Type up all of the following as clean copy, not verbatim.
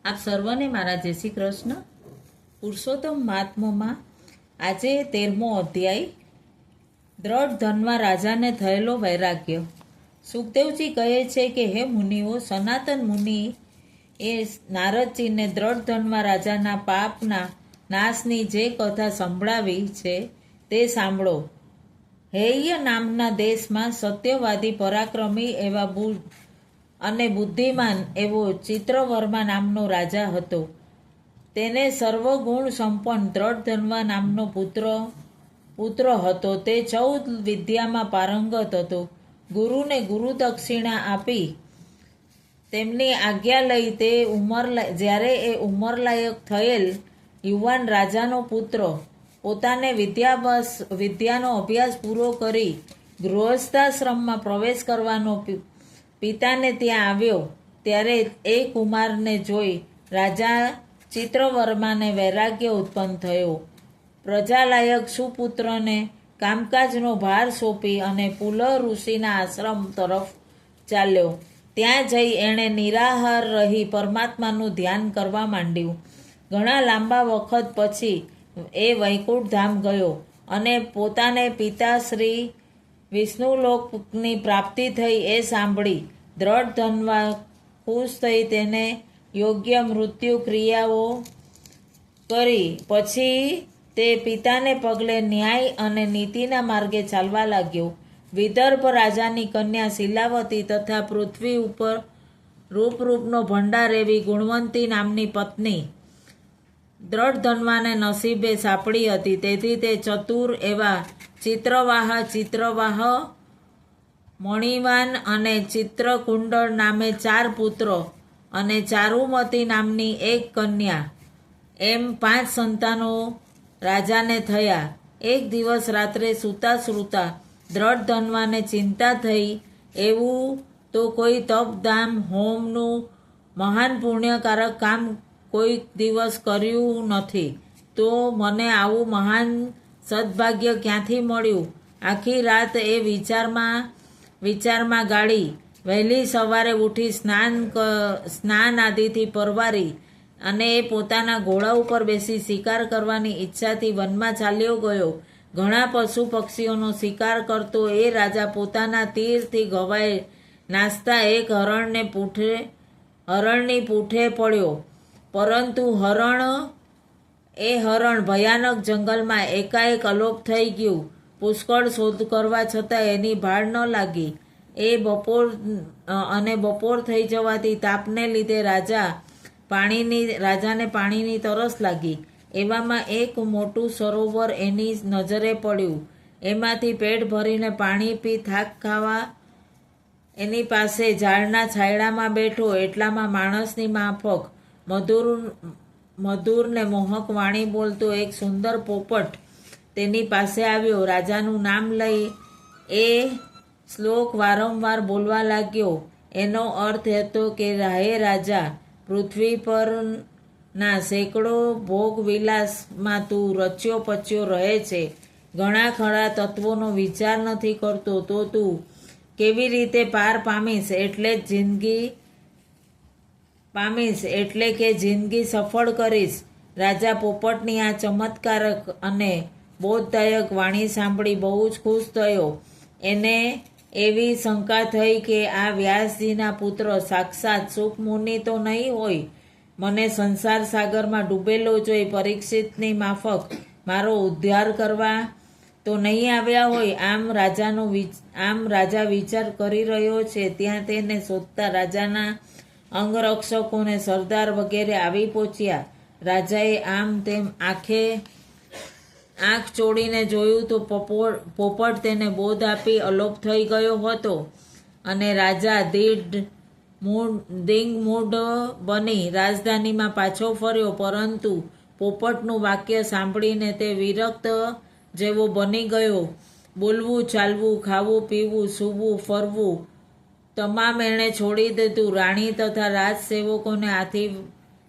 આપ સર્વને મારા જય શ્રી કૃષ્ણ. પુરુષોત્તમ મહાત્મામાં આજે 13મો અધ્યાય, દ્રઢ ધનમાં રાજાને થયેલો વૈરાગ્ય. સુખદેવજી કહે છે કે હે મુનિઓ, સનાતન મુનિ એ નારદજીને દ્રઢ ધનમાં રાજાના પાપના નાશની જે કથા સંભળાવી છે તે સાંભળો. હેય નામના દેશમાં સત્યવાદી પરાક્રમી એવા અને બુદ્ધિમાન એવો ચિત્રવર્મા નામનો રાજા હતો. તેને સર્વગુણ સંપન્ન દ્રઢ ધન્વા નામનો પુત્ર હતો. તે 14 વિદ્યામાં પારંગત હતો. ગુરુને ગુરુ દક્ષિણા આપી તેમની આજ્ઞા લઈ તે જ્યારે એ ઉંમરલાયક થયેલ યુવાન રાજાનો પુત્ર પોતાને વિદ્યાનો અભ્યાસ પૂરો કરી ગૃહસ્થાશ્રમમાં પ્રવેશ કરવાનો પિતાને ત્યાં આવ્યો, ત્યારે એ કુમારને જોઈ રાજા ચિત્રવર્માને વૈરાગ્ય ઉત્પન્ન થયો. પ્રજાલાયક સુપુત્રને કામકાજનો ભાર સોંપી અને પુલહ ઋષિના આશ્રમ તરફ ચાલ્યો. ત્યાં જઈ એણે નિરાહાર રહી પરમાત્માનું ધ્યાન કરવા માંડ્યું. ઘણા લાંબા વખત પછી એ વૈકુંઠ ધામ ગયો અને પોતાને પિતા શ્રી વિષ્ણુલોકની પ્રાપ્તિ થઈ એ સાંભળી દ્રઢ ધન્વા ખુશ થઈ તેને યોગ્ય મૃત્યુ ક્રિયાઓ કરી. પછી તે પિતાને પગલે ન્યાય અને નીતિના માર્ગે ચાલવા લાગ્યો. વિદર્ભ રાજાની કન્યા શીલાવતી તથા પૃથ્વી ઉપર રૂપનો ભંડાર એવી ગુણવંતી નામની પત્ની દ્રઢ ધન્વાને નસીબે સાંપડી હતી. તેથી તે ચતુર એવા ચિત્રવાહ, મણિવાન અને ચિત્રકુંડળ નામે 4 પુત્રો અને ચારુમતી નામની 1 કન્યા એમ 5 સંતાનો રાજાને થયા. એક દિવસ રાત્રે સૂતા દ્રઢ ધન્વાને ચિંતા થઈ, એવું તો કોઈ તપ દામ હોમનું મહાન પુણ્યકારક કામ કોઈ દિવસ કર્યું નથી, તો મને આવું મહાન સદભાગ્ય ક્યાંથી મળ્યું. આખી રાત એ વિચારમાં ગાળી. વહેલી સવારે ઉઠી સ્નાન આદિથી પરવારી અને એ પોતાના ઘોડા ઉપર બેસી શિકાર કરવાની ઈચ્છાથી વનમાં ચાલ્યો ગયો. ઘણા પશુ પક્ષીઓનો શિકાર કરતો એ રાજા પોતાના તીરથી ઘવાય નાસતા એક હરણની પૂંઠે પડ્યો. પરંતુ હરણ ભયાનક જંગલમાં એકાએક અલોપ થઈ ગયું. પુષ્કળ શોધ કરવા છતાં એની ભાળ ન લાગી. બપોર થઈ જવાથી તાપને લીધે રાજાને પાણીની તરસ લાગી. એવામાં એક મોટું સરોવર એની નજરે પડ્યું. એમાંથી પેટ ભરીને પાણી પી થાક ખાવા એની પાસે ઝાડના છાંયડામાં બેઠો. એટલામાં માણસની માફક મધુર ને મોહક વાણી બોલતો એક સુંદર પોપટ તેની પાસે આવ્યો. રાજાનું નામ લઈ એ શ્લોક વારંવાર બોલવા લાગ્યો. એનો અર્થ હતો કે હે રાજા, પૃથ્વી પરના સેંકડો ભોગવિલાસમાં તું રચ્યો પચ્યો રહે છે. ઘણા ખરા તત્વોનો વિચાર નથી કરતો, તો તું કેવી રીતે પાર પામીશ એટલે કે જિંદગી સફળ કરીશ. રાજા પોપટની આ ચમત્કારક અને બોધદાયક વાણી સાંભળી બહુ જ ખુશ થયો. એને એવી શંકા થઈ કે આ વ્યાસજીના પુત્ર સાક્ષાત સુખમુનિ તો નહીં હોય. મને સંસાર સાગરમાં ડૂબેલો જોઈ પરીક્ષિતની માફક મારો ઉદ્ધાર કરવા તો નહીં આવ્યા હોય. આમ રાજા વિચાર કરી રહ્યો છે ત્યાં તેને શોધતા રાજાના અંગરક્ષકોને સરદાર વગેરે આવી પહોંચ્યા. રાજાએ આમ તેમ આંખ ચોડીને જોયું તો પોપટ તેને બોધ આપી અલોપ થઈ ગયો હતો. અને રાજા દિંગમૂઢ બની રાજધાનીમાં પાછો ફર્યો. પરંતુ પોપટનું વાક્ય સાંભળીને તે વિરક્ત જેવો બની ગયો. બોલવું, ચાલવું, ખાવું, પીવું, સૂવું, ફરવું તમામ એણે છોડી દીધું. રાણી તથા રાજસેવકોને આથી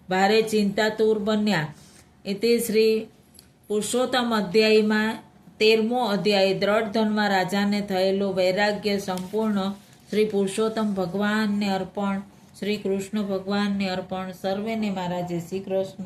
ભારે ચિંતાતુર બન્યા. ઇતિ શ્રી પુરુષોત્તમ અધ્યાયમાં 13મો અધ્યાય, દ્રઢ ધન્વા રાજાને થયેલો વૈરાગ્ય સંપૂર્ણ. શ્રી પુરુષોત્તમ ભગવાનને અર્પણ. શ્રી કૃષ્ણ ભગવાનને અર્પણ. સર્વેને મારા જય શ્રી કૃષ્ણ.